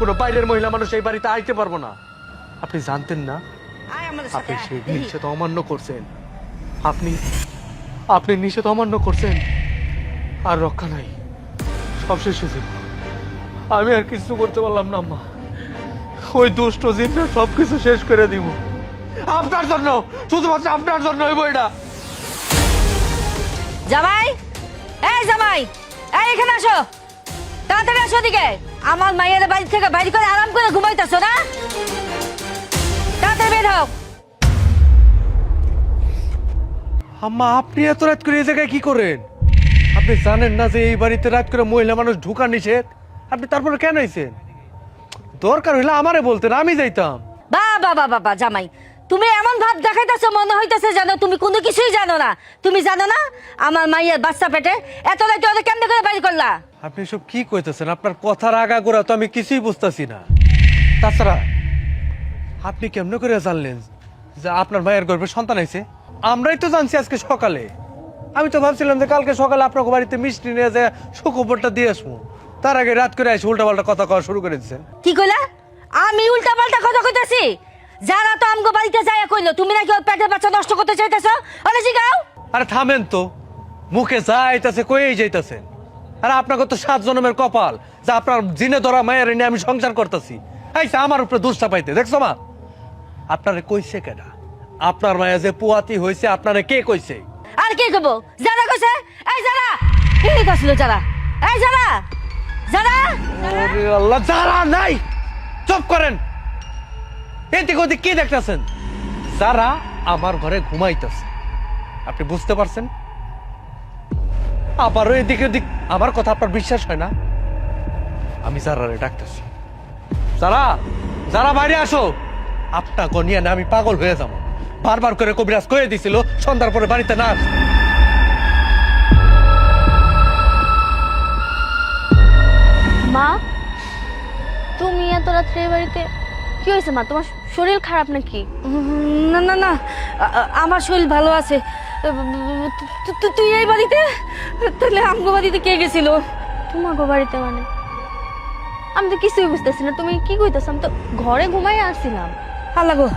কোনো বাইরের মহিলা মানুষ এই বাড়িতে আইতে পারবো না। আপনি জানতেন না? আপনি সেই নিষেধ অমান্য করছেন। আপনি আপনি নিষেধ অমান্য করছেন, আর রক্ষা নাই, সব শেষ হয়ে যাবে। আমি আর কিছু করতে পারলাম না আম্মা। ওই দুষ্ট জিনটা সবকিছু শেষ করে দিব। আপনার জন্য, শুধুমাত্র আপনার জন্য ওই বইটা। জামাই, এই জামাই, এই এখানে আসো, তাড়াতাড়ি আসো দিকে। আমার মায়ের বাড়ি থেকে বাইরে করে আরাম করে ঘুমাইতেছো না? তাড়াতাড়ি বের হও। আম্মা, আপনি এত রাত করে এই জায়গায় কি করেন? আপনি জানেন না যে এই বাড়িতে রাত করে মহিলা মানুষ ঢুকা নিষেধ? আপনি তারপরে কেন আইছেন? দরকার হইলে আমারে বলতেন, আমি যাইতাম। বাবা বাবা বাবা জামাই, তুমি এমন ভাব দেখাইতেছো মনে হইতেছে জানো তুমি কোনো কিছুই জানো না। তুমি জানো না আমার মাইয়ের বাচ্চা পেটে এত রাতে ওদের কেমনে করে বাইর করলা? আপনি সব কি কইতেছেন? আপনার কথার আগাগোড়া তো আমি কিছুই বুঝতেছি না। তাছাড়া আপনি কেমনে করে জানলেন যে আপনার মায়ের গর্ভে সন্তান আইছে? আমরাই তো জানছি আজকে সকালে। আমি তো ভাবছিলাম যে কালকে সকালে আপনার বাড়িতে মিষ্টি নিয়ে যায় সুখবরটা দিয়ে আসবো, তার আগে রাত করে এসে উল্টাপাল্টা কথা কওয়া শুরু করে দিচ্ছেন। কি কইলা? আমি উল্টা পাল্টা কথা কইতাছি? যারা তো আমগো বাড়িতে যায় কইলো তুমি নাকি ওর পেটের বাচ্চা নষ্ট করতে চাইতেছো। আরে জিগাও। আরে থামেন তো, মুখে যাইতাছে কইই যাইতাছেন। আরে আপনাকে তো 7 জন্মের কপাল যে আপনার জিনে ধরা মায়ের নিয়ে আমি সংসার করতেছি। আইসা আমার উপরে দোষটা পাইতে দেখছো মা? আপনারে কইছে কেডা? আপনার মায়া যে পুয়াতি হইছে আপনারে কে কইছে? আর কি কইবো? যারা কইছে, এই যারা কি কইছিল? যারা, এই যারা, যারা। ওরে আল্লাহ, যারা নাই, চুপ করেন। এদিক ওদিক কি দেখতেছেন? যারা আমার ঘরে ঘুমাইতেছে, আপনি বুঝতে পারছেন? আবারও এদিকে ওদিক, আমার কথা আপনার বিশ্বাস হয় না? আমি যারারে ডাকতেছি। যারা, যারা বাইরে আসো। আপনার গনিয়া না আমি পাগল হয়ে যাবো। বারবার করে কবিরাজ কয়ে দিছিল সন্ধ্যার পরে বাড়িতে না আসতে। মা, তুমি এত রাত্রে এ বাড়িতে কি হয়েছে? মা, তোমার শরীর খারাপ নাকি? না না না, আমার শরীর ভালো আছে। তুই এই বাড়িতে? তাহলে আমগো বাড়িতে কে গেছিল? তোমাগো বাড়িতে মানে? আমি তো কিছুই বুঝতেছি না, তুমি কি কইতেছ? আমি তো ঘরে ঘুমাই আসছিলাম। আল্লাহ গো,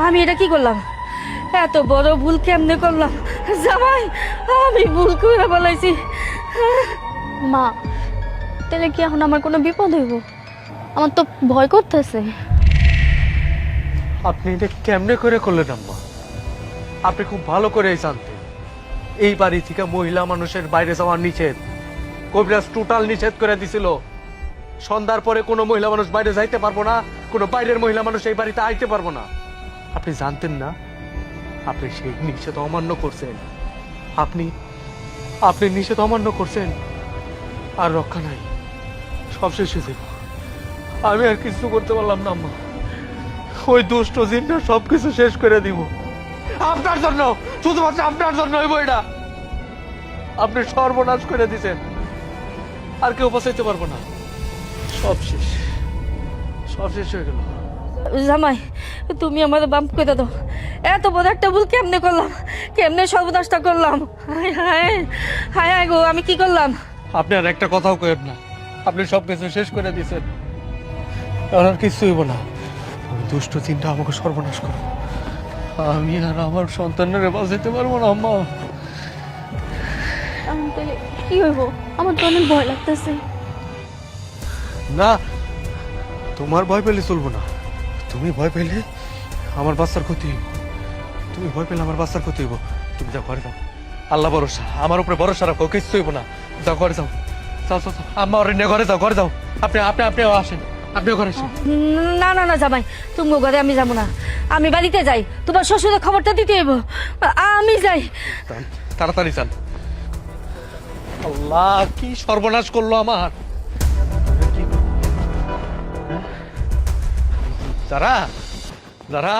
আমি এটা কি করলাম? এত বড় ভুল কেমনে করলাম? জামাই, আমি ভুল করে বলাইছি। মা, তাহলে কি এখন আমার কোনো বিপদ হইব? আমার তো ভয় করতেছে। আপনি এটা কেমনে করে করলেন আম্মা? আপনি খুব ভালো করে জানতেন এই বাড়ি থেকে মহিলা মানুষের বাইরে যাওয়ার নিষেধ। কবিরাজ টোটাল নিষেধ করে দিছিল। সন্ধ্যার পরে কোনো মহিলা মানুষ বাইরে যাইতে পারবো না, কোনো বাইরের মহিলা মানুষ এই বাড়িতে আইতে পারবো না। আপনি জানতেন না? আপনি সেই নিষেধ অমান্য করছেন। আপনি আপনি নিষেধ অমান্য করছেন, আর রক্ষা নাই, সব শেষ হয়ে যাবে। আমি আর কিছু করতে পারলাম না আম্মা। ওই দুষ্ট জিনটা সবকিছু শেষ করে দিব। আপনার জন্য, শুধুমাত্র আপনার জন্য ওই বইটা। আপনি সর্বনাশ করে দিছেন, আর কেউ বাঁচাইতে পারবো না। সব শেষ, সব শেষ হয়ে গেল। জামাই, তুমি আমার বাম করে দাও। এত বড় একটা ভুল কেমনে করলাম? কেমনে সর্বনাশটা করলাম? হায় হায় হায় হায় গো, আমি কি করলাম? আপনি আর একটা কথাও কইেন না। আপনি সবকিছু শেষ করে দিছেন, আর কিছু হইব না। ওই দুষ্ট চিন্তা আমাকে সর্বনাশ করো। আমি আর আমার সন্তানের বাঁচাইতে পারবো না আম্মা। এখন তাহলে কি হইব? আমার তো অনেক ভয় লাগতেছে। না, তোমার ভয় পেলে চলবো না। তুমি ভয় পেলে আমার বাচ্চার ক্ষতি হইব। তুমি ভয় পেলে আমার বাচ্চার ক্ষতি হইব। তুমি যাও ঘরে যাও, আল্লাহ ভরসা, আমার উপরে ভরসা রাখো, কিছু হইব না। যাও ঘরে যাও, যাও যাও যাও। আম্মা ওরে নিয়ে ঘরে যাও, ঘরে যাও। আপনি আপনি আপনিও আসেন, আপনিও ঘরে আসেন। না না না জামাই, তুমি ঘরে আমি যাবো না। আমি বাড়িতে যাই, তোমার শ্বশুরের খবরটা দিতে হইব। আমি যাই। যান, তাড়াতাড়ি যান। আল্লাহ, কি সর্বনাশ করলো আমার। যারা যারা